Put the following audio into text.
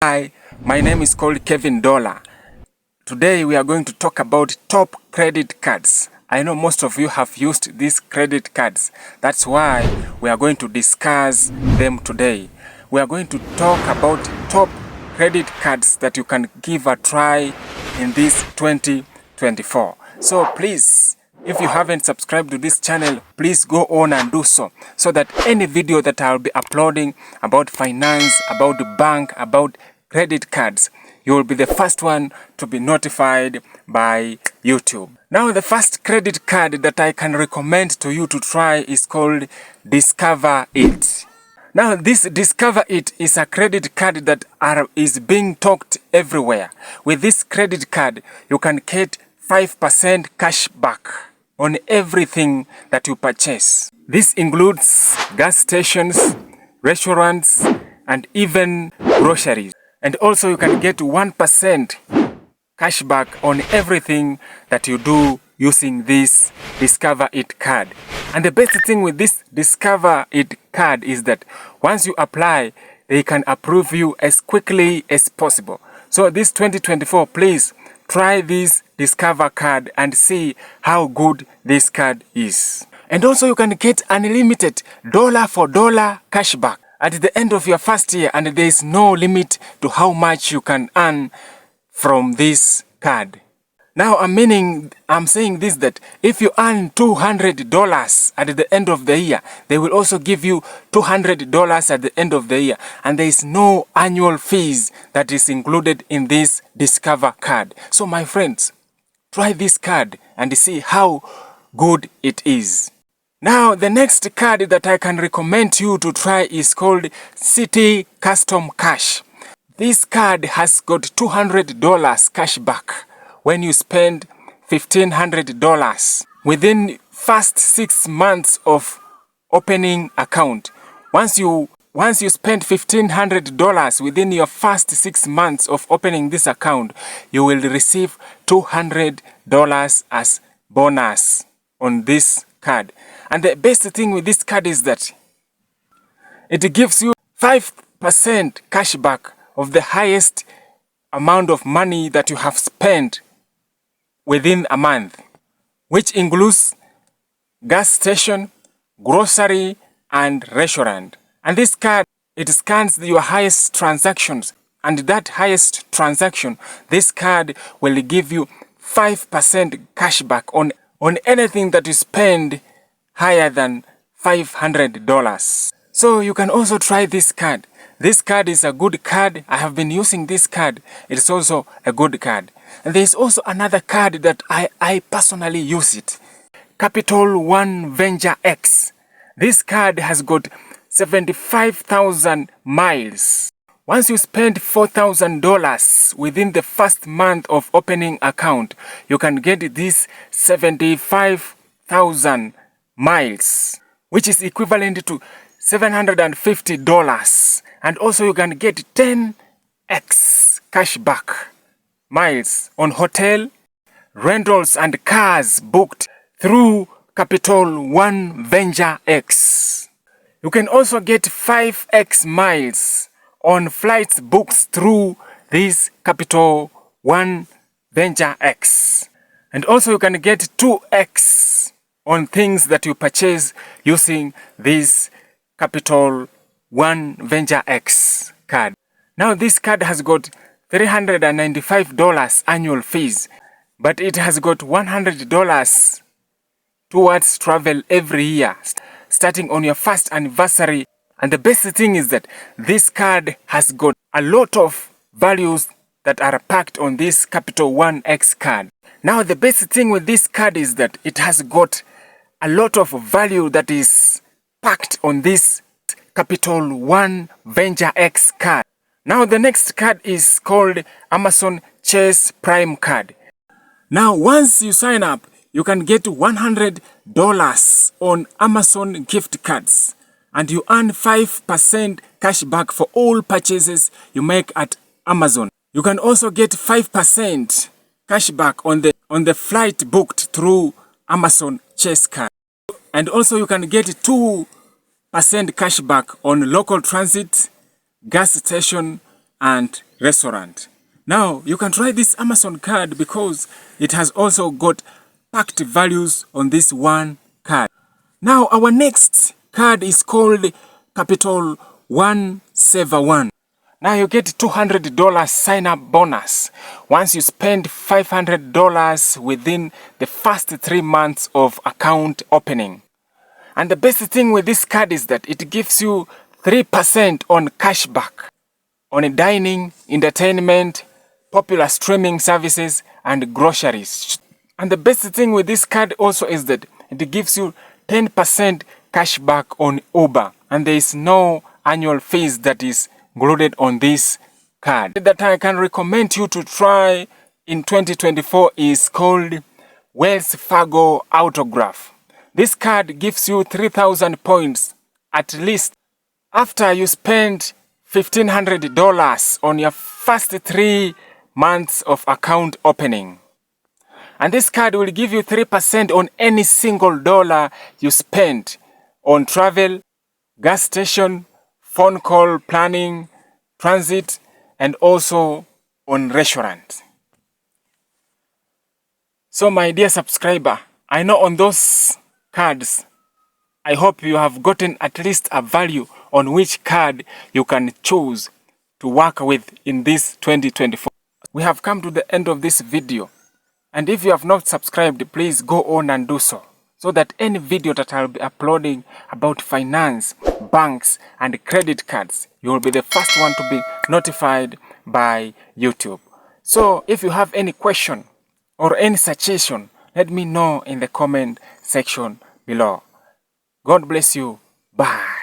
Hi, my name is called Kevin Dollar. Today we are going to talk about top credit cards. I know most of you have used these credit cards. That's why we are going to discuss them today. We are going to talk about top credit cards that you can give a try in this 2024. So please, if you haven't subscribed to this channel, please go on and do so that any video that I'll be uploading about finance, about the bank, about credit cards, you will be the first one to be notified by YouTube. Now, the first credit card that I can recommend to you to try is called Discover It. Now, this Discover It is a credit card that is being talked everywhere. With this credit card, you can get 5% cash back on everything that you purchase. This includes gas stations, restaurants, and even groceries. And also you can get 1% cashback on everything that you do using this Discover It card. And the best thing with this Discover It card is that once you apply, they can approve you as quickly as possible. So this 2024, please try this Discover card and see how good this card is. And also you can get unlimited dollar for dollar cashback at the end of your first year, and there is no limit to how much you can earn from this card. Now I'm saying this, that if you earn $200 at the end of the year, they will also give you $200 at the end of the year, and there is no annual fees that is included in this Discover card. So my friends, try this card and see how good it is. Now, the next card that I can recommend you to try is called City Custom Cash. This card has got $200 cash back when you spend $1,500 within first 6 months of opening account. Once you spend $1,500 within your first 6 months of opening this account, you will receive $200 as bonus on this card. And the best thing with this card is that it gives you 5% cashback of the highest amount of money that you have spent within a month, which includes gas station, grocery, and restaurant. And this card, it scans your highest transactions, and that highest transaction, this card will give you 5% cashback on anything that you spend higher than $500. So you can also try this card. This card is a good card. I have been using this card. It is also a good card. And there is also another card that I personally use it. Capital One Venture X. This card has got 75,000 miles. Once you spend $4,000 within the first month of opening account, you can get this 75,000 miles, which is equivalent to $750. And also you can get 10x cashback miles on hotel, rentals, and cars booked through Capital One Venture X. You can also get 5x miles on flights booked through this Capital One Venture X. And also you can get 2x on things that you purchase using this Capital One Venture X card. Now this card has got $395 annual fees, but it has got $100 towards travel every year, starting on your first anniversary. And the best thing is that this card has got a lot of values that are packed on this Capital One X card. Now the best thing with this card is that it has got a lot of value that is packed on this Capital One Venture X card. Now the next card is called Amazon Chase Prime card. Now once you sign up, you can get $100 on Amazon gift cards, and you earn 5% cashback for all purchases you make at Amazon. You can also get 5% cashback on the flight booked through Amazon Chase card. And also you can get 2% cashback on local transit, gas station, and restaurant. Now, you can try this Amazon card because it has also got packed values on this one card. Now, our next card is called Capital 171. Now you get $200 sign-up bonus once you spend $500 within the first 3 months of account opening. And the best thing with this card is that it gives you 3% on cashback on dining, entertainment, popular streaming services, and groceries. And the best thing with this card also is that it gives you 10% cashback on Uber, and there is no annual fees that is included on this card. That I can recommend you to try in 2024 is called Wells Fargo Autograph. This card gives you 3,000 points at least after you spend $1,500 on your first 3 months of account opening. And this card will give you 3% on any single dollar you spend on travel, gas station, phone call planning, transit, and also on restaurant. So my dear subscriber, I know on those cards, I hope you have gotten at least a value on which card you can choose to work with in this 2024. We have come to the end of this video. And if you have not subscribed, please go on and do so that any video that I'll be uploading about finance, banks, and credit cards, you will be the first one to be notified by YouTube. So if you have any question or any suggestion, let me know in the comment section below. God bless you. Bye.